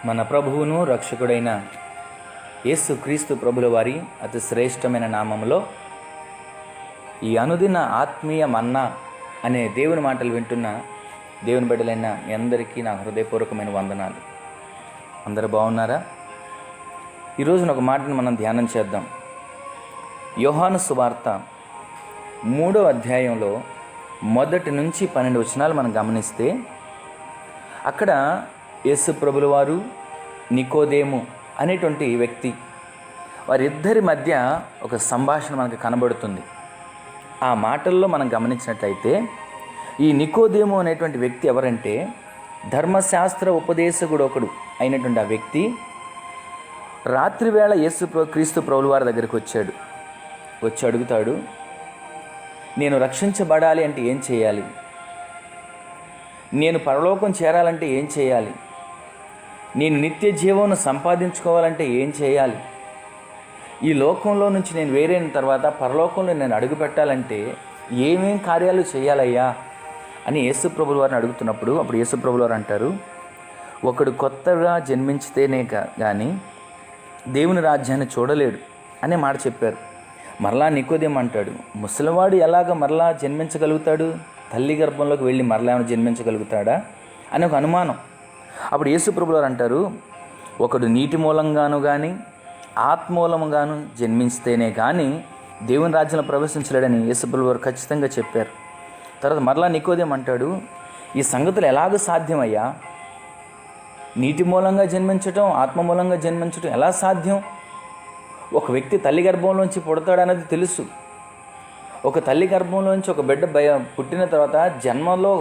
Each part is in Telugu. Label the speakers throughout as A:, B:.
A: మన ప్రభువును రక్షకుడైన యేసు క్రీస్తు ప్రభుల వారి అతి శ్రేష్టమైన నామంలో ఈ అనుదిన ఆత్మీయ మన్నా అనే దేవుని మాటలు వింటున్న దేవుని బిడ్డలైన మీ అందరికీ నా హృదయపూర్వకమైన వందనాలు. అందరూ బాగున్నారా? ఈరోజున ఒక మాటను మనం ధ్యానం చేద్దాం. యోహాను సువార్త 3వ అధ్యాయంలో 1 నుంచి 12 వచనాలు మనం గమనిస్తే అక్కడ యేసు ప్రభుల వారు నికోదేము అనేటువంటి వ్యక్తి, వారిద్దరి మధ్య ఒక సంభాషణ మనకు కనబడుతుంది. ఆ మాటల్లో మనం గమనించినట్లయితే ఈ నికోదేము అనేటువంటి వ్యక్తి ఎవరంటే ధర్మశాస్త్ర ఉపదేశకుడు ఒకడు అయినటువంటి ఆ వ్యక్తి రాత్రివేళ క్రీస్తు ప్రభుల వారి దగ్గరికి వచ్చి అడుగుతాడు, నేను రక్షించబడాలి అంటే ఏం చేయాలి? నేను పరలోకం చేరాలంటే ఏం చేయాలి? నేను నిత్య జీవం సంపాదించుకోవాలంటే ఏం చేయాలి? ఈ లోకంలో నుంచి నేను వేరైన తర్వాత పరలోకంలో నేను అడుగు పెట్టాలంటే ఏమేం కార్యాలు చేయాలయ్యా అని యేసు ప్రభుల వారిని అడుగుతున్నప్పుడు అప్పుడు యేసు ప్రభుల వారు అంటారు, ఒకడు కొత్తగా జన్మించితేనే కానీ దేవుని రాజ్యాన్ని చూడలేడు అనే మాట చెప్పారు. మరలా నికోదేము అంటాడు, ముసలివాడు ఎలాగ మరలా జన్మించగలుగుతాడు? తల్లి గర్భంలోకి వెళ్ళి మరలా ఏమైనా జన్మించగలుగుతాడా అని ఒక అనుమానం. అప్పుడు యేసు ప్రభుల వారు అంటారు, ఒకడు నీటి మూలంగాను కానీ ఆత్మూలంగాను జన్మించితేనే కానీ దేవుని రాజ్యంలో ప్రవేశించలేడని యేసు ప్రభుల వారు ఖచ్చితంగా చెప్పారు. తర్వాత మరలా నికోదేము అంటాడు, ఈ సంగతులు ఎలాగ సాధ్యమయ్యా? నీటి మూలంగా జన్మించటం, ఆత్మ మూలంగా జన్మించటం ఎలా సాధ్యం? ఒక వ్యక్తి తల్లి గర్భంలోంచి పుడతాడన్నది తెలుసు. ఒక తల్లి గర్భంలోంచి ఒక బిడ్డ పుట్టిన తర్వాత జన్మలో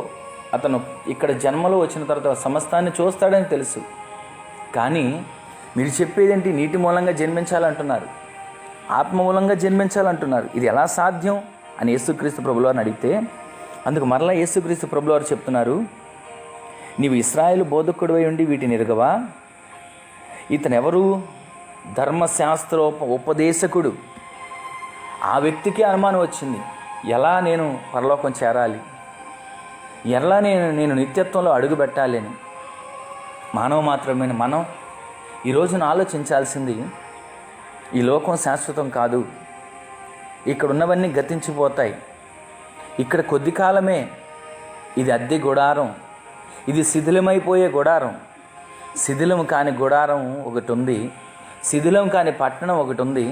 A: అతను ఇక్కడ జన్మలో వచ్చిన తర్వాత సమస్తాన్ని చూస్తాడని తెలుసు. కానీ మీరు చెప్పేదేంటి? నీటి మూలంగా జన్మించాలంటున్నారు, ఆత్మ మూలంగా జన్మించాలంటున్నారు, ఇది ఎలా సాధ్యం అని యేసుక్రీస్తు ప్రభుల వారిని అడిగితే అందుకు మరలా యేసుక్రీస్తు ప్రభుల వారు చెప్తున్నారు, నీవు ఇశ్రాయేలు బోధకుడివై ఉండి వీటిని ఎరుగవా? ఇతను ఎవరు? ధర్మశాస్త్ర ఉపదేశకుడు. ఆ వ్యక్తికి అనుమానం వచ్చింది, ఎలా నేను పరలోకం చేరాలి, ఎలా నేను నిత్యత్వంలో అడుగు పెట్టాలి అని. మానవ మాత్రమే మనం ఈ రోజున ఆలోచించాల్సింది, ఈ లోకం శాశ్వతం కాదు, ఇక్కడ ఉన్నవన్నీ గతించిపోతాయి, ఇక్కడ కొద్ది కాలమే, ఇది అద్దె గుడారం, ఇది శిథిలమైపోయే గుడారం, శిథిలం కాని గుడారం ఒకటి ఉంది, శిథిలం కాని పట్టణం ఒకటి ఉంది,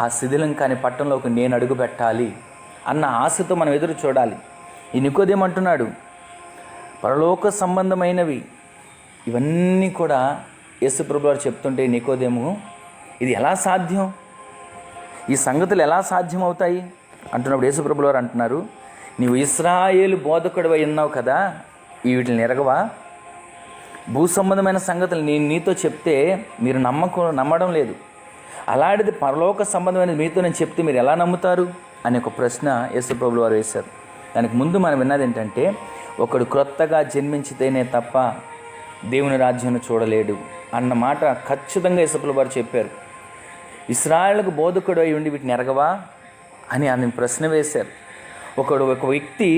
A: ఆ శిథిలం కాని పట్టణంలోకి నేను అడుగు పెట్టాలి అన్న ఆశతో మనం ఎదురు చూడాలి. ఈ నికోదేము అంటున్నాడు, పరలోక సంబంధమైనవి ఇవన్నీ కూడా యేసు ప్రభువు వారు చెప్తుంటే నికోదేము, ఇది ఎలా సాధ్యం? ఈ సంగతులు ఎలా సాధ్యం అవుతాయి అంటున్నప్పుడు యేసు ప్రభువు వారు అంటున్నారు, నీవు ఇశ్రాయేలు బోధకుడివై ఉన్నావు కదా, వీటిని ఎరగవా? భూ సంబంధమైన సంగతులు నేను నీతో చెప్తే మీరు నమ్మడం లేదు, అలాంటిది పరలోక సంబంధమైనది మీతో నేను చెప్తే మీరు ఎలా నమ్ముతారు అనే ఒక ప్రశ్న యేసు ప్రభువు వారు వేశారు. దానికి ముందు మనం విన్నది ఏంటంటే, ఒకడు క్రొత్తగా జన్మించితేనే తప్ప దేవుని రాజ్యాన్ని చూడలేడు అన్న మాట ఖచ్చితంగా యేసు ప్రభువు వారు చెప్పారు. ఇశ్రాయేలుకు బోధకుడు అయి ఉండి వీటిని ఎరగవా అని ఆయన ప్రశ్న వేశారు. ఒక వ్యక్తి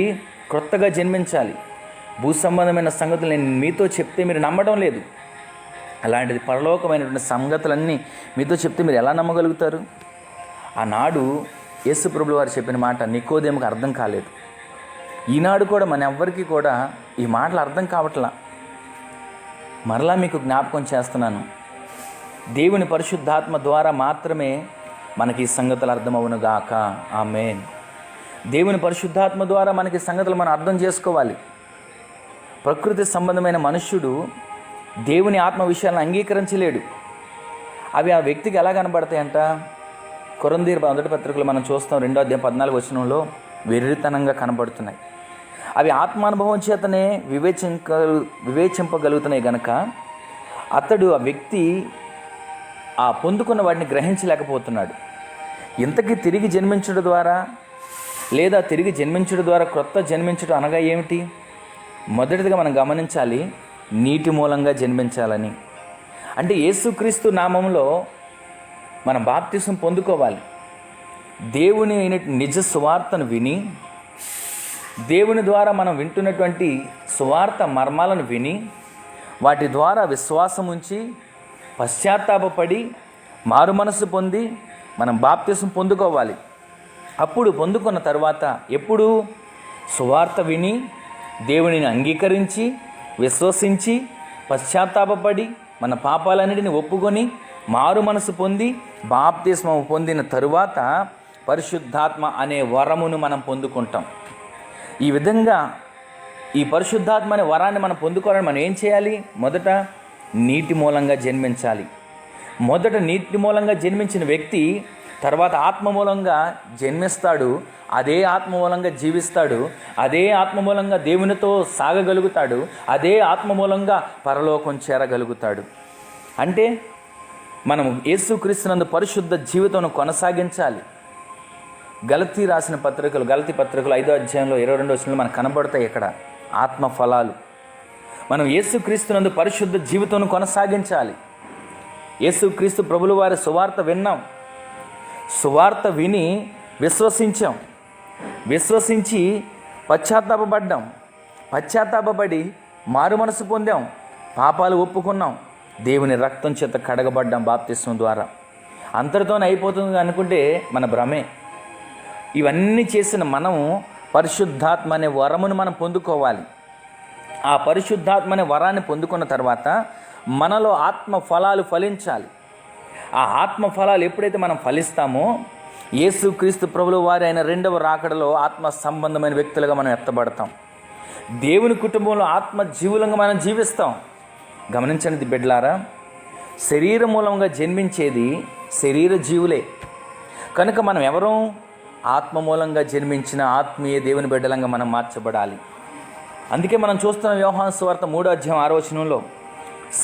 A: క్రొత్తగా జన్మించాలి, భూ సంబంధమైన సంగతులు నేను మీతో చెప్తే మీరు నమ్మడం లేదు, అలాంటిది పరలోకమైనటువంటి సంగతులన్నీ మీతో చెప్తే మీరు ఎలా నమ్మగలుగుతారు? ఆనాడు యేసు ప్రభువు వారు చెప్పిన మాట నికోదేముకు అర్థం కాలేదు. ఈనాడు కూడా మన ఎవ్వరికీ కూడా ఈ మాటలు అర్థం కావట్లా. మరలా మీకు జ్ఞాపకం చేస్తున్నాను, దేవుని పరిశుద్ధాత్మ ద్వారా మాత్రమే మనకి ఈ సంగతులు అర్థమవును గాక. ఆమేన్. దేవుని పరిశుద్ధాత్మ ద్వారా మనకి సంగతులు మనం అర్థం చేసుకోవాలి. ప్రకృతి సంబంధమైన మనుష్యుడు దేవుని ఆత్మ విషయాలను అంగీకరించలేడు. అవి ఆ వ్యక్తికి ఎలా కనబడతాయంట? కొరింథీయుల మొదటి పత్రికలో మనం చూస్తాం, 2వ అధ్యాయం 14వ వచనంలో వెర్రితనంగా కనబడుతున్నాయి. అవి ఆత్మానుభవం చేతనే వివేచింపగలుగుతున్నాయి గనక ఆ వ్యక్తి ఆ పొందుకున్న వాటిని గ్రహించలేకపోతున్నాడు. ఇంతకీ తిరిగి జన్మించడం ద్వారా లేదా తిరిగి జన్మించడం ద్వారా క్రొత్త జన్మించడం అనగా ఏమిటి? మొదటిదిగా మనం గమనించాలి, నీటి మూలంగా జన్మించాలని. అంటే యేసుక్రీస్తు నామంలో మనం బాప్తిసం పొందుకోవాలి. దేవుని నిజ సువార్తను విని దేవుని ద్వారా మనం వింటున్నటువంటి సువార్త మర్మాలను విని వాటి ద్వారా విశ్వాసం ఉంచి పశ్చాత్తాపపడి మారు మనసు పొంది మనం బాప్తిసం పొందుకోవాలి. అప్పుడు పొందుకున్న తర్వాత ఎప్పుడు? సువార్త విని దేవునిని అంగీకరించి విశ్వసించి పశ్చాత్తాపపడి మన పాపాలన్నిటిని ఒప్పుకొని మారు మనసు పొంది బాప్తిస్మం పొందిన తరువాత పరిశుద్ధాత్మ అనే వరమును మనం పొందుకుంటాం. ఈ విధంగా ఈ పరిశుద్ధాత్మ అనే వరాన్ని మనం పొందుకోవాలని మనం ఏం చేయాలి? మొదట నీటి మూలంగా జన్మించాలి. మొదట నీటి మూలంగా జన్మించిన వ్యక్తి తర్వాత ఆత్మ మూలంగా జన్మిస్తాడు. అదే ఆత్మ మూలంగా జీవిస్తాడు. అదే ఆత్మ మూలంగా దేవునితో సాగగలుగుతాడు. అదే ఆత్మ మూలంగా పరలోకం చేరగలుగుతాడు. అంటే మనం యేసుక్రీస్తునందు పరిశుద్ధ జీవితం కొనసాగించాలి. గలతీ పత్రికలు 5వ అధ్యాయంలో 22వ వచనంలో మనకు కనబడతాయి. ఇక్కడ ఆత్మ ఫలాలు. మనం యేసుక్రీస్తునందు పరిశుద్ధ జీవితం కొనసాగించాలి. యేసుక్రీస్తు ప్రభుల వారి సువార్త విన్నాం, సువార్త విని విశ్వసించాం, విశ్వసించి పశ్చాత్తాపపడ్డాం, పశ్చాత్తాపపడి మారు మనసు పొందాం, పాపాలు ఒప్పుకున్నాం, దేవుని రక్తం చేత కడగబడ్డాం బాప్తిస్మం ద్వారా. అంతటితోనే అయిపోతుంది అనుకుంటే మన భ్రమే. ఇవన్నీ చేసిన మనము పరిశుద్ధాత్మ అనే వరమును మనం పొందుకోవాలి. ఆ పరిశుద్ధాత్మ అనే వరాన్ని పొందుకున్న తర్వాత మనలో ఆత్మ ఫలాలు ఫలించాలి. ఆ ఆత్మ ఫలాలు ఎప్పుడైతే మనం ఫలిస్తామో యేసుక్రీస్తు ప్రభుల వారి అయిన రెండవ రాకడలో ఆత్మ సంబంధమైన వ్యక్తులుగా మనం ఎత్తబడతాం. దేవుని కుటుంబంలో ఆత్మ జీవులంగా మనం జీవిస్తాం. గమనించండి బిడ్డలారా, శరీర మూలంగా జన్మించేది శరీర జీవులే. కనుక మనం ఎవరూ ఆత్మ మూలంగా జన్మించిన ఆత్మీయ దేవుని బిడ్డలంగా మనం మార్చబడాలి. అందుకే మనం చూస్తున్న యోహాను సువార్త 3వ అధ్యాయం 6వ వచనంలో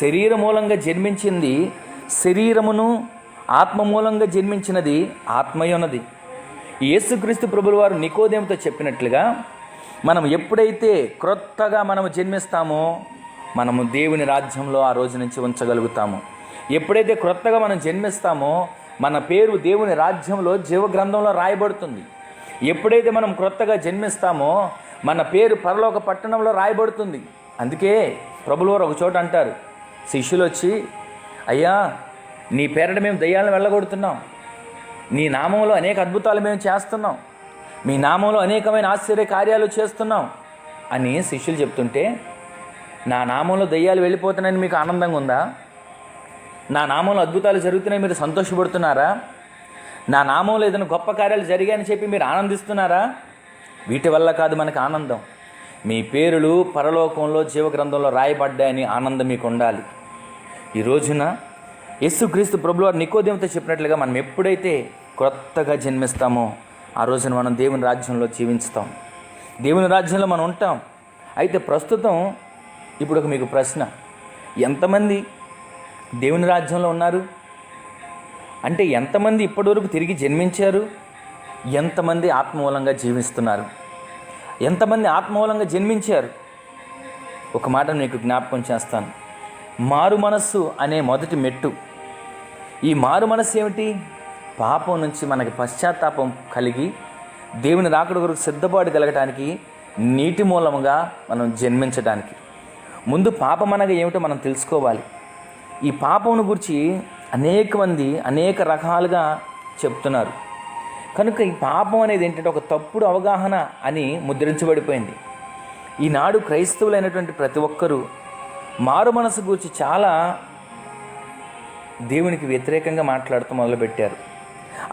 A: శరీర మూలంగా జన్మించింది శరీరమును, ఆత్మ మూలంగా జన్మించినది ఆత్మయున్నది. యేసుక్రీస్తు ప్రభుల వారు నికోదేముతో చెప్పినట్లుగా మనం ఎప్పుడైతే క్రొత్తగా మనము జన్మిస్తామో మనము దేవుని రాజ్యంలో ఆ రోజు నుంచి ఉంచగలుగుతాము. ఎప్పుడైతే క్రొత్తగా మనం జన్మిస్తామో మన పేరు దేవుని రాజ్యంలో జీవగ్రంథంలో రాయబడుతుంది. ఎప్పుడైతే మనం క్రొత్తగా జన్మిస్తామో మన పేరు పరలోక పట్టణంలో రాయబడుతుంది. అందుకే ప్రభుల వారు ఒక చోట అంటారు, శిష్యులు వచ్చి, అయ్యా నీ పేరట మేము దయ్యాలను వెళ్ళగొడుతున్నాం, నీ నామంలో అనేక అద్భుతాలు మేము చేస్తున్నాం, మీ నామంలో అనేకమైన ఆశ్చర్య కార్యాలు చేస్తున్నాం అని శిష్యులు చెప్తుంటే, నా నామంలో దయ్యాలు వెళ్ళిపోతున్నాయని మీకు ఆనందంగా ఉందా? నా నామంలో అద్భుతాలు జరుగుతున్నాయి మీరు సంతోషపడుతున్నారా? నా నామంలో ఏదైనా గొప్ప కార్యాలు జరిగాయని చెప్పి మీరు ఆనందిస్తున్నారా? వీటి వల్ల కాదు మనకు ఆనందం. మీ పేరులు పరలోకంలో జీవగ్రంథంలో రాయబడ్డాయని ఆనందం మీకు ఉండాలి. ఈ రోజున యేసుక్రీస్తు ప్రభువు వారు నికోదేముతో చెప్పినట్లుగా మనం ఎప్పుడైతే క్రొత్తగా జన్మిస్తామో ఆ రోజున మనం దేవుని రాజ్యంలో జీవిస్తాం, దేవుని రాజ్యంలో మనం ఉంటాం. అయితే ప్రస్తుతం ఇప్పుడు మీకు ప్రశ్న, ఎంతమంది దేవుని రాజ్యంలో ఉన్నారు? అంటే ఎంతమంది ఇప్పటివరకు తిరిగి జన్మించారు? ఎంతమంది ఆత్మమూలంగా జీవిస్తున్నారు? ఎంతమంది ఆత్మమూలంగా జన్మించారు? ఒక మాట మీకు జ్ఞాపకం చేస్తాను. మారు మనస్సు అనే మొదటి మెట్టు. ఈ మారు మనస్సు ఏమిటి? పాపం నుంచి మనకి పశ్చాత్తాపం కలిగి దేవుని రాకడ కొరకు సిద్ధపాటు కలగటానికి, నీటి మూలముగా మనం జన్మించడానికి. ముందు పాపం అనగా ఏమిటో మనం తెలుసుకోవాలి. ఈ పాపమును గురించి అనేక మంది అనేక రకాలుగా చెప్తున్నారు. కనుక ఈ పాపం అనేది ఏంటంటే ఒక తప్పుడు అవగాహన అని ముద్రించబడిపోయింది. ఈనాడు క్రైస్తవులైనటువంటి ప్రతి ఒక్కరూ మారు మనసు గురించి చాలా దేవునికి వ్యతిరేకంగా మాట్లాడుతూ మొదలుపెట్టారు.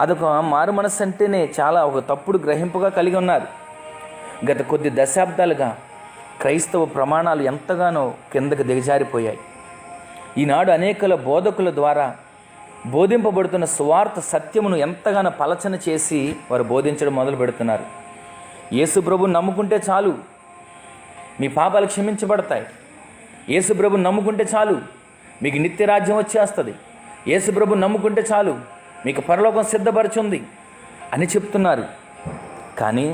A: అదొక మారు మనసు అంటేనే చాలా ఒక తప్పుడు గ్రహింపుగా కలిగి ఉన్నారు. గత కొద్ది దశాబ్దాలుగా క్రైస్తవ ప్రమాణాలు ఎంతగానో కిందకు దిగజారిపోయాయి. ఈనాడు అనేకల బోధకుల ద్వారా బోధింపబడుతున్న సువార్త సత్యమును ఎంతగానో పలచన చేసి వారు బోధించడం మొదలు పెడుతున్నారు. యేసు ప్రభువుని నమ్ముకుంటే చాలు మీ పాపాలు క్షమించబడతాయి, యేసు ప్రభువుని నమ్ముకుంటే చాలు మీకు నిత్య రాజ్యం వచ్చేస్తుంది, యేసు ప్రభువుని నమ్ముకుంటే చాలు మీకు పరలోకం సిద్ధపరచుంది అని చెప్తున్నారు. కానీ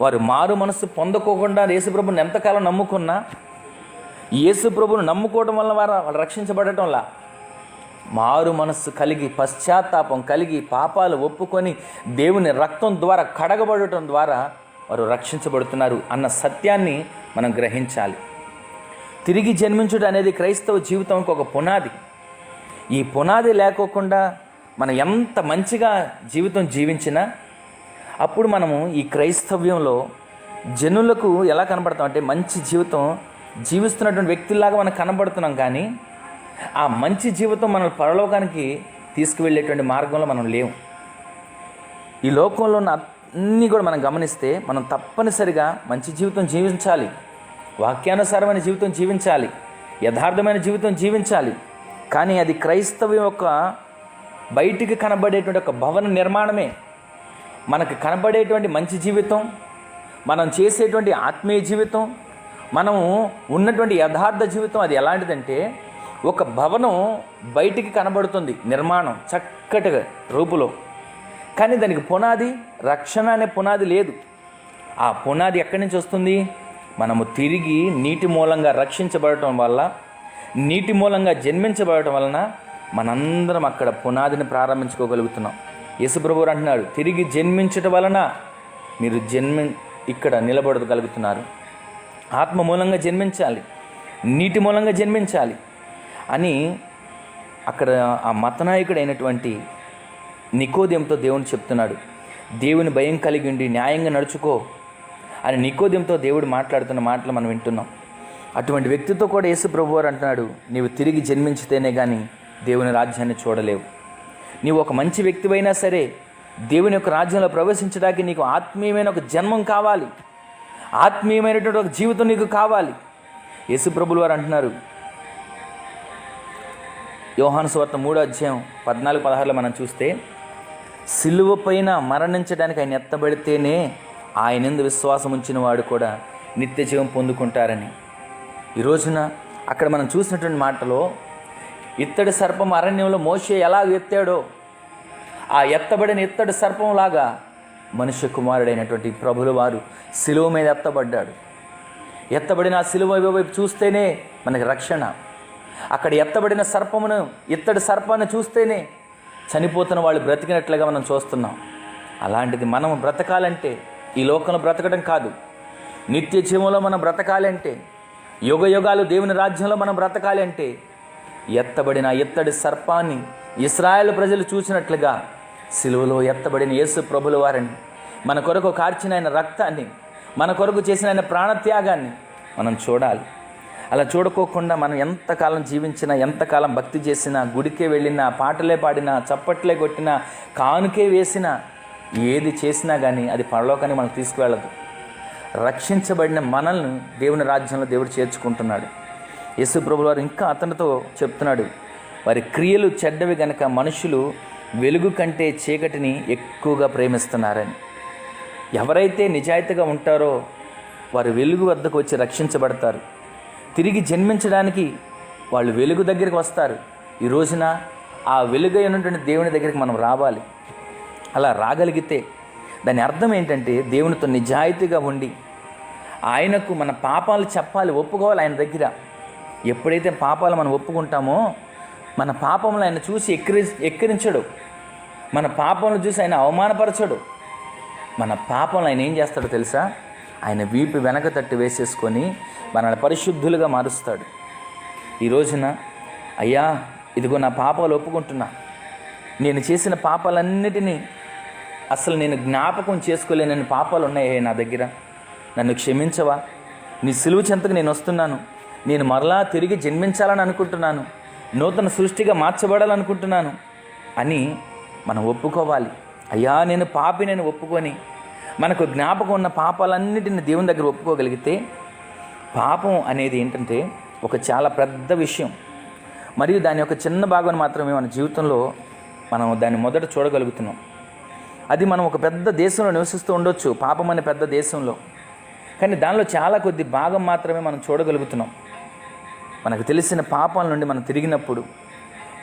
A: వారు మారు మనసు పొందుకోకుండా యేసు ప్రభువుని ఎంతకాలం నమ్ముకున్నా, యేసు ప్రభువుని నమ్ముకోవడం వల్ల వాళ్ళు రక్షించబడటంలా, మారు మనస్సు కలిగి పశ్చాత్తాపం కలిగి పాపాలు ఒప్పుకొని దేవుని రక్తం ద్వారా కడగబడటం ద్వారా వారు రక్షించబడుతున్నారు అన్న సత్యాన్ని మనం గ్రహించాలి. తిరిగి జన్మించుట అనేది క్రైస్తవ జీవితంకి ఒక పునాది. ఈ పునాది లేకోకుండా మనం ఎంత మంచిగా జీవితం జీవించినా అప్పుడు మనము ఈ క్రైస్తవ్యంలో జనులకు ఎలా కనబడతాం అంటే మంచి జీవితం జీవిస్తున్నటువంటి వ్యక్తుల్లాగా మనం కనబడుతున్నాం, కానీ ఆ మంచి జీవితం మన పరలోకానికి తీసుకువెళ్ళేటువంటి మార్గంలో మనం లేవు. ఈ లోకంలో ఉన్న అన్నీ కూడా మనం గమనిస్తే మనం తప్పనిసరిగా మంచి జీవితం జీవించాలి, వాక్యానుసారమైన జీవితం జీవించాలి, యథార్థమైన జీవితం జీవించాలి. కానీ అది క్రైస్తవం యొక్క బయటికి కనబడేటువంటి ఒక భవన నిర్మాణమే. మనకు కనబడేటువంటి మంచి జీవితం, మనం చేసేటువంటి ఆత్మీయ జీవితం, మనము ఉన్నటువంటి యథార్థ జీవితం అది ఎలాంటిదంటే ఒక భవనం బయటికి కనబడుతుంది, నిర్మాణం చక్కటి రూపులో, కానీ దానికి పునాది, రక్షణ అనే పునాది లేదు. ఆ పునాది ఎక్కడి నుంచి వస్తుంది? మనము తిరిగి నీటి మూలంగా రక్షించబడటం వల్ల, నీటి మూలంగా జన్మించబడటం వలన మనందరం అక్కడ పునాదిని ప్రారంభించుకోగలుగుతున్నాం. యేసుప్రభువు అంటున్నాడు, తిరిగి జన్మించటం వలన మీరు ఇక్కడ నిలబడగలుగుతున్నారు. ఆత్మ మూలంగా జన్మించాలి, నీటి మూలంగా జన్మించాలి అని అక్కడ ఆ మతనాయకుడు అయినటువంటి నికోదేముతో దేవుని చెప్తున్నాడు. దేవుని భయం కలిగి ఉండి న్యాయంగా నడుచుకో అని నికోదేముతో దేవుడు మాట్లాడుతున్న మాటలు మనం వింటున్నాం. అటువంటి వ్యక్తితో కూడా యేసు ప్రభువారు అంటున్నాడు, నీవు తిరిగి జన్మించితేనే కానీ దేవుని రాజ్యాన్ని చూడలేవు. నీవు ఒక మంచి వ్యక్తివైనా సరే దేవుని యొక్క రాజ్యంలో ప్రవేశించడానికి నీకు ఆత్మీయమైన ఒక జన్మం కావాలి, ఆత్మీయమైనటువంటి ఒక జీవితం నీకు కావాలి. యేసు ప్రభువుల వారు అంటున్నారు, యోహాను సువార్త 3:14-16 మనం చూస్తే, సిలువ పైన మరణించడానికి ఆయన ఎత్తబడితేనే ఆయనందు విశ్వాసం ఉంచిన వాడు కూడా నిత్య జీవం పొందుకుంటారని. ఈ రోజున అక్కడ మనం చూసినటువంటి మాటలో ఇత్తడి సర్పం అరణ్యంలో మోషే ఎలా ఎత్తాడో, ఆ ఎత్తబడిన ఇత్తడి సర్పంలాగా మనుష్య కుమారుడైనటువంటి ప్రభుల వారు సిలువ మీద ఎత్తబడ్డాడు. ఎత్తబడిన ఆ సిలువ వైపు చూస్తేనే మనకి రక్షణ. అక్కడ ఎత్తబడిన సర్పమును, ఇత్తడి సర్పాన్ని చూస్తేనే చనిపోతున్న వాళ్ళు బ్రతికినట్లుగా మనం చూస్తున్నాం. అలాంటిది మనం బ్రతకాలంటే ఈ లోకంలో బ్రతకడం కాదు, నిత్య జీవంలో మనం బ్రతకాలంటే, యుగ యుగాలు దేవుని రాజ్యంలో మనం బ్రతకాలి అంటే ఎత్తబడిన ఇత్తడి సర్పాన్ని ఇశ్రాయేలు ప్రజలు చూసినట్లుగా సిలువలో ఎత్తబడిన యేసు ప్రభుల వారిని, మన కొరకు కార్చిన ఆయన రక్తాన్ని, మన కొరకు చేసిన ఆయన ప్రాణత్యాగాన్ని మనం చూడాలి. అలా చూడుకోకుండా మనం ఎంతకాలం జీవించినా, ఎంతకాలం భక్తి చేసినా, గుడికే వెళ్ళినా, పాటలే పాడినా, చప్పట్లే కొట్టినా, కానుకే వేసినా, ఏది చేసినా కానీ అది పరలోకానికి మనం తీసుకువెళ్ళదు. రక్షించబడిన మనల్ని దేవుని రాజ్యంలో దేవుడు చేర్చుకుంటున్నాడు. యేసు ప్రభువు వారు ఇంకా అతనితో చెప్తున్నాడు, వారి క్రియలు చెడ్డవి గనక మనుషులు వెలుగు కంటే చీకటిని ఎక్కువగా ప్రేమిస్తున్నారని. ఎవరైతే నిజాయితీగా ఉంటారో వారు వెలుగు వద్దకు వచ్చి రక్షించబడతారు, తిరిగి జన్మించడానికి వాళ్ళు వెలుగు దగ్గరికి వస్తారు. ఈ రోజున ఆ వెలుగై ఉన్నటువంటి దేవుని దగ్గరికి మనం రావాలి. అలా రాగలిగితే దాని అర్థం ఏంటంటే దేవునితో నిజాయితీగా ఉండి ఆయనకు మన పాపాలు చెప్పాలి, ఒప్పుకోవాలి ఆయన దగ్గర. ఎప్పుడైతే పాపాలు మనం ఒప్పుకుంటామో మన పాపములు ఆయన చూసి ఎక్కిరించడు, మన పాపములు చూసి ఆయన అవమానపరచడు. మన పాపములు ఆయన ఏం చేస్తాడో తెలుసా? ఆయన వీపు వెనక తట్టు వేసేసుకొని మనల్ని పరిశుద్ధులుగా మారుస్తాడు. ఈ రోజున అయ్యా ఇదిగో నా పాపాలు ఒప్పుకుంటున్నా, నేను చేసిన పాపాలన్నిటినీ అసలు నేను జ్ఞాపకం చేసుకోలేనని పాపాలు ఉన్నాయి నా దగ్గర, నన్ను క్షమించవా? నీ సిలువ చెంతకు నేను వస్తున్నాను, నేను మరలా తిరిగి జన్మించాలని అనుకుంటున్నాను, నూతన సృష్టిగా మార్చబడాలనుకుంటున్నాను అని మనం ఒప్పుకోవాలి. అయ్యా నేను పాపి, నేను ఒప్పుకొని మనకు జ్ఞాపకం ఉన్న పాపాలన్నిటిని దేవుని దగ్గర ఒప్పుకోగలిగితే, పాపం అనేది ఏంటంటే ఒక చాలా పెద్ద విషయం, మరియు దాని యొక్క చిన్న భాగం మాత్రమే మన జీవితంలో మనం దాన్ని మొదట చూడగలుగుతున్నాం. అది మనం ఒక పెద్ద దేశంలో నివసిస్తూ ఉండొచ్చు, పాపం అనే పెద్ద దేశంలో, కానీ దానిలో చాలా కొద్ది భాగం మాత్రమే మనం చూడగలుగుతున్నాం. మనకు తెలిసిన పాపాల నుండి మనం తిరిగినప్పుడు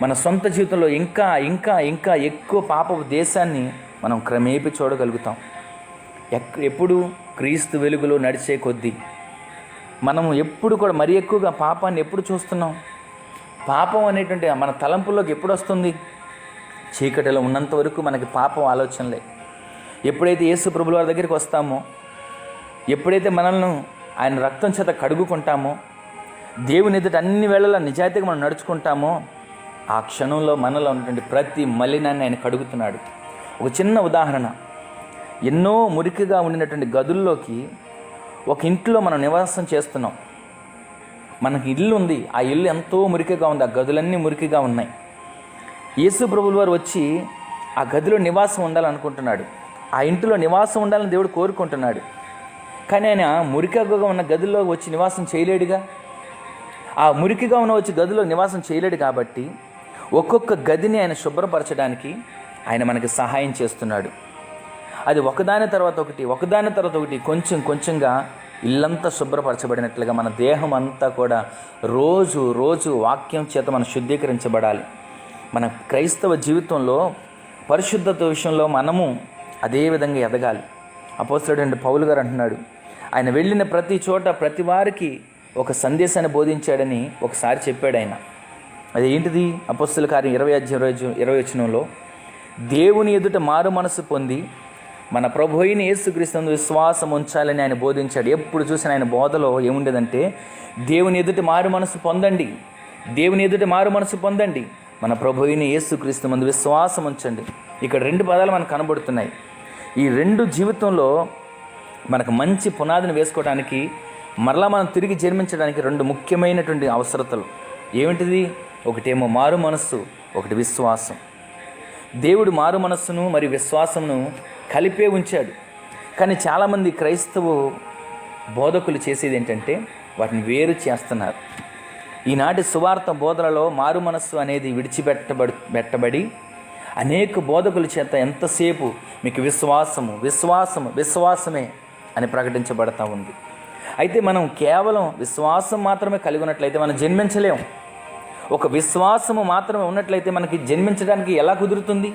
A: మన సొంత జీవితంలో ఇంకా ఇంకా ఇంకా ఎక్కువ పాపపు దేశాన్ని మనం క్రమేపీ చూడగలుగుతాం. ఎప్పుడు క్రీస్తు వెలుగులో నడిచే కొద్దీ మనం ఎప్పుడు కూడా మరీ ఎక్కువగా పాపాన్ని ఎప్పుడు చూస్తున్నాం? పాపం అనేటువంటి మన తలంపుల్లోకి ఎప్పుడు వస్తుంది? చీకటిలో ఉన్నంత వరకు మనకి పాపం ఆలోచనలే. ఎప్పుడైతే యేసు ప్రభుల వారి దగ్గరికి వస్తామో, ఎప్పుడైతే మనల్ని ఆయన రక్తం చేత కడుగుకుంటామో, దేవుని ఎదుట అన్ని వేళలా నిజాయితీగా మనం నడుచుకుంటామో ఆ క్షణంలో మనలో ఉన్నటువంటి ప్రతి మలినాన్ని ఆయన కడుగుతున్నాడు. ఒక చిన్న ఉదాహరణ, ఎన్నో మురికిగా ఉండినటువంటి గదుల్లోకి ఒక ఇంట్లో మనం నివాసం చేస్తున్నాం. మనకి ఇల్లు ఉంది, ఆ ఇల్లు ఎంతో మురికిగా ఉంది, ఆ గదులన్నీ మురికిగా ఉన్నాయి. యేసు ప్రభువుల వారు వచ్చి ఆ గదిలో నివాసం ఉండాలనుకుంటున్నాడు, ఆ ఇంటిలో నివాసం ఉండాలని దేవుడు కోరుకుంటున్నాడు. కానీ ఆయన మురికిగా ఉన్న గదిలో వచ్చి నివాసం చేయలేడుగా. ఆ మురికిగా ఉన్న వచ్చి గదిలో నివాసం చేయలేడు కాబట్టి ఒక్కొక్క గదిని ఆయన శుభ్రపరచడానికి ఆయన మనకి సహాయం చేస్తున్నాడు. అది ఒకదాని తర్వాత ఒకటి కొంచెం కొంచెంగా ఇల్లంతా శుభ్రపరచబడినట్లుగా మన దేహం అంతా కూడా రోజు రోజు వాక్యం చేత మనం శుద్ధీకరించబడాలి. మన క్రైస్తవ జీవితంలో పరిశుద్ధత విషయంలో మనము అదే విధంగా ఎదగాలి. అపోస్తలుడైన పౌలు గారు అంటున్నాడు, ఆయన వెళ్ళిన ప్రతి చోట ప్రతి వారికి ఒక సందేశాన్ని బోధించాడని ఒకసారి చెప్పాడు ఆయన. అది ఏంటిది? అపోస్తల కార్యం 20 దేవుని ఎదుట మారు మనసు పొంది మన ప్రభు అయిన యేసుక్రీస్తునందు విశ్వాసం ఉంచాలని ఆయన బోధించాడు. ఎప్పుడు చూసిన ఆయన బోధలో ఏముండేదంటే, దేవుని ఎదుట మారు మనసు పొందండి, దేవుని ఎదుట మారు మనసు పొందండి, మన ప్రభు అయిన యేసుక్రీస్తునందు విశ్వాసం ఉంచండి. ఇక్కడ 2 పదాలు మనకు కనబడుతున్నాయి. ఈ 2 జీవితంలో మనకు మంచి పునాదిని వేసుకోవడానికి, మరలా మనం తిరిగి జన్మించడానికి 2 ముఖ్యమైనటువంటి అవసరతలు. ఏమిటిది? ఒకటేమో మారు మనస్సు, ఒకటి విశ్వాసం. దేవుడు మారు మనస్సును మరియు విశ్వాసమును కలిపే ఉంచాడు. కానీ చాలామంది క్రైస్తవ బోధకులు చేసేది ఏంటంటే వాటిని వేరు చేస్తున్నారు. ఈనాటి సువార్త బోధనలో మారు మనస్సు అనేది విడిచిపెట్టబడి అనేక బోధకుల చేత ఎంతసేపు మీకు విశ్వాసమే అని ప్రకటించబడతా ఉంది. అయితే మనం కేవలం విశ్వాసం మాత్రమే కలిగి ఉన్నట్లయితే మనం జన్మించలేము. ఒక విశ్వాసము మాత్రమే ఉన్నట్లయితే మనకి జన్మించడానికి ఎలా కుదురుతుంది?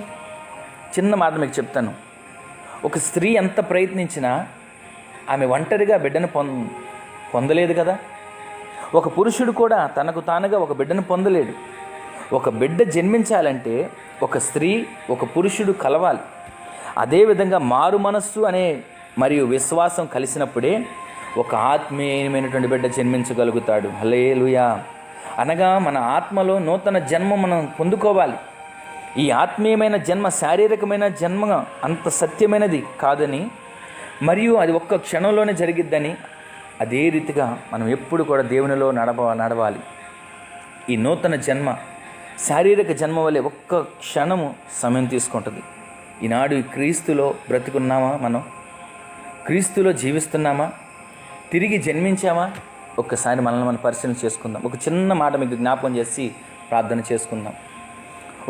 A: చిన్న మాట మీకు చెప్తాను. ఒక స్త్రీ ఎంత ప్రయత్నించినా ఆమె ఒంటరిగా బిడ్డను పొందలేదు కదా. ఒక పురుషుడు కూడా తనకు తానుగా ఒక బిడ్డను పొందలేడు. ఒక బిడ్డ జన్మించాలంటే ఒక స్త్రీ ఒక పురుషుడు కలవాలి. అదేవిధంగా మారు మనస్సు అనే మరియు విశ్వాసం కలిసినప్పుడే ఒక ఆత్మీయమైనటువంటి బిడ్డ జన్మించగలుగుతాడు. హల్లెలూయా. అనగా మన ఆత్మలో నూతన జన్మ మనం పొందుకోవాలి. ఈ ఆత్మీయమైన జన్మ శారీరకమైన జన్మ అంత సత్యమైనది కాదని, మరియు అది ఒక్క క్షణంలోనే జరిగిద్దని, అదే రీతిగా మనం ఎప్పుడు కూడా దేవునిలో నడవాలి. ఈ నూతన జన్మ శారీరక జన్మ వల్లే ఒక్క క్షణము సమయం తీసుకుంటుంది. ఈనాడు ఈ క్రీస్తులో బ్రతుకున్నామా? మనం క్రీస్తులో జీవిస్తున్నామా? తిరిగి జన్మించామా? ఒక్కసారి మనల్ని మనం పరిశీలన చేసుకుందాం. ఒక చిన్న మాట మీకు జ్ఞాపకం చేసి ప్రార్థన చేసుకుందాం.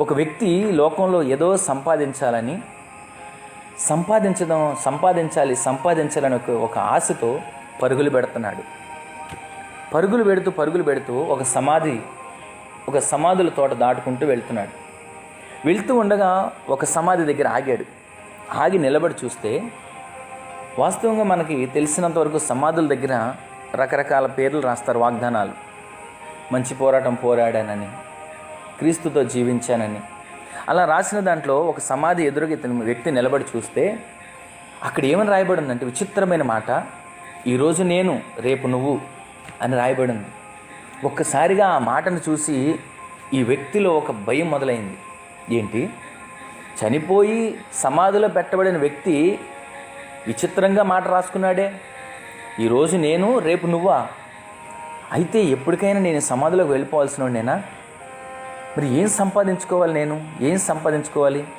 A: ఒక వ్యక్తి లోకంలో ఏదో సంపాదించాలని ఒక ఆశతో పరుగులు పెడుతున్నాడు. పరుగులు పెడుతూ ఒక సమాధుల తోట దాటుకుంటూ వెళ్తున్నాడు. వెళ్తూ ఉండగా ఒక సమాధి దగ్గర ఆగి నిలబడి చూస్తే, వాస్తవంగా మనకి తెలిసినంతవరకు సమాధుల దగ్గర రకరకాల పేర్లు రాస్తారు, వాగ్దానాలు. మంచి పోరాటం పోరాడానని, క్రీస్తుతో జీవించానని. అలా రాసిన దాంట్లో ఒక సమాధి ఎదురుగా ఇతని వ్యక్తి నిలబడి చూస్తే అక్కడ ఏమని రాయబడి ఉందంటే విచిత్రమైన మాట, ఈరోజు నేను రేపు నువ్వు అని రాయబడి ఉంది. ఒక్కసారిగా ఆ మాటను చూసి ఈ వ్యక్తిలో ఒక భయం మొదలైంది. ఏంటి, చనిపోయి సమాధిలో పెట్టబడిన వ్యక్తి విచిత్రంగా మాట రాసుకున్నాడే, ఈరోజు నేను రేపు నువ్వా? అయితే ఎప్పటికైనా నేను సమాధిలోకి వెళ్ళిపోవాల్సిన నేనా? మరి ఏం సంపాదించుకోవాలి,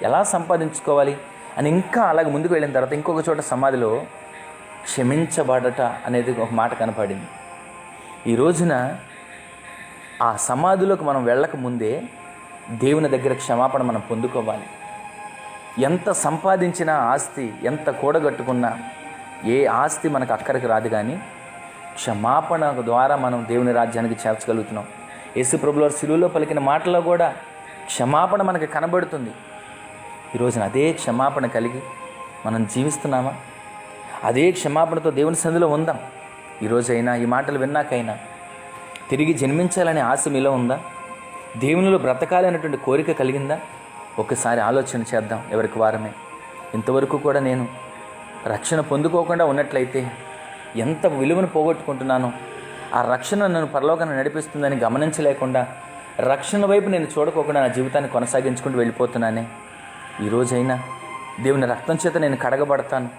A: ఎలా సంపాదించుకోవాలి అని ఇంకా అలాగే ముందుకు వెళ్ళిన తర్వాత ఇంకొక చోట సమాధిలో క్షమించబడట అనేది ఒక మాట కనపడింది. ఈ రోజున ఆ సమాధిలోకి మనం వెళ్ళక ముందే దేవుని దగ్గర క్షమాపణ మనం పొందుకోవాలి. ఎంత సంపాదించిన ఆస్తి, ఎంత కూడగట్టుకున్నా ఏ ఆస్తి మనకు అక్కడికి రాదు, కానీ క్షమాపణ ద్వారా మనం దేవుని రాజ్యానికి చేర్చగలుగుతున్నాం. యేసు ప్రభువుల శిలువలో పలికిన మాటలో కూడా క్షమాపణ మనకు కనబడుతుంది. ఈరోజున అదే క్షమాపణ కలిగి మనం జీవిస్తున్నామా? అదే క్షమాపణతో దేవుని సన్నిధిలో ఉందాం. ఈరోజైనా ఈ మాటలు విన్నాకైనా తిరిగి జన్మించాలనే ఆశ మీలో ఉందా? దేవునిలో బ్రతకాలనేటువంటి కోరిక కలిగిందా? ఒకసారి ఆలోచన చేద్దాం. ఎవరికి వారమే. ఇంతవరకు కూడా నేను రక్షణ పొందుకోకుండా ఉన్నట్లయితే ఎంత విలువను పోగొట్టుకుంటున్నానో, ఆ రక్షణ నన్ను పరలోకాన్ని నడిపిస్తుందని గమనించలేకుండా, రక్షణ వైపు నేను చూడకోకుండా నా జీవితాన్ని కొనసాగించుకుంటూ వెళ్ళిపోతున్నానే. ఈరోజైనా దేవుని రక్తం చేత నేను కడగబడతాను,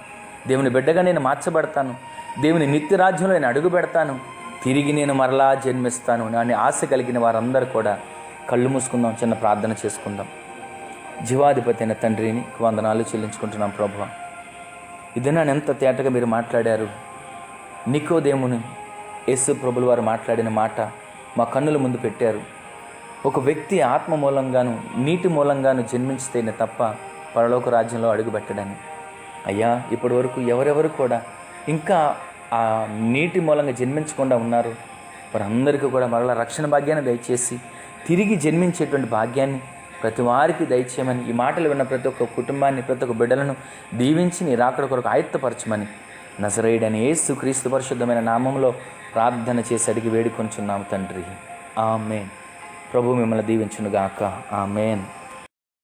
A: దేవుని బిడ్డగా నేను మార్చబడతాను, దేవుని నిత్య రాజ్యంలో నేను అడుగు పెడతాను, తిరిగి నేను మరలా జన్మిస్తాను అని ఆశ కలిగిన వారందరూ కూడా కళ్ళు మూసుకుందాం, చిన్న ప్రార్థన చేసుకుందాం. జీవాధిపతి అయిన తండ్రిని వందనాలు చెల్లించుకుంటున్నాం ప్రభువా. ఇది నన్ను ఎంత తేటగా మీరు మాట్లాడారు. నికోదేముని యేసు ప్రభుల వారు మాట్లాడిన మాట మా కన్నుల ముందు పెట్టారు. ఒక వ్యక్తి ఆత్మ మూలంగాను నీటి మూలంగాను జన్మించితేనే తప్ప పరలోక రాజ్యంలో అడుగుపెట్టడని. అయ్యా, ఇప్పటి వరకు ఎవరెవరు కూడా ఇంకా ఆ నీటి మూలంగా జన్మించకుండా ఉన్నారు, వారందరికీ కూడా మరలా రక్షణ భాగ్యాన్ని దయచేసి తిరిగి జన్మించేటువంటి భాగ్యాన్ని ప్రతి వారికి దయచేయమని, ఈ మాటలు విన్న ప్రతి ఒక్క కుటుంబాన్ని, ప్రతి ఒక్క బిడ్డలను దీవించి నీ రాకడ కొరకు ఆయుత్తపరచమని నజరేయుడైన యేసు క్రీస్తు పరిశుద్ధమైన నామంలో ప్రార్థన చేసి అడిగి వేడుకొంచున్నాము తండ్రి. ఆమేన్. ప్రభు మిమ్మల్ని దీవించునుగాక. ఆమేన్.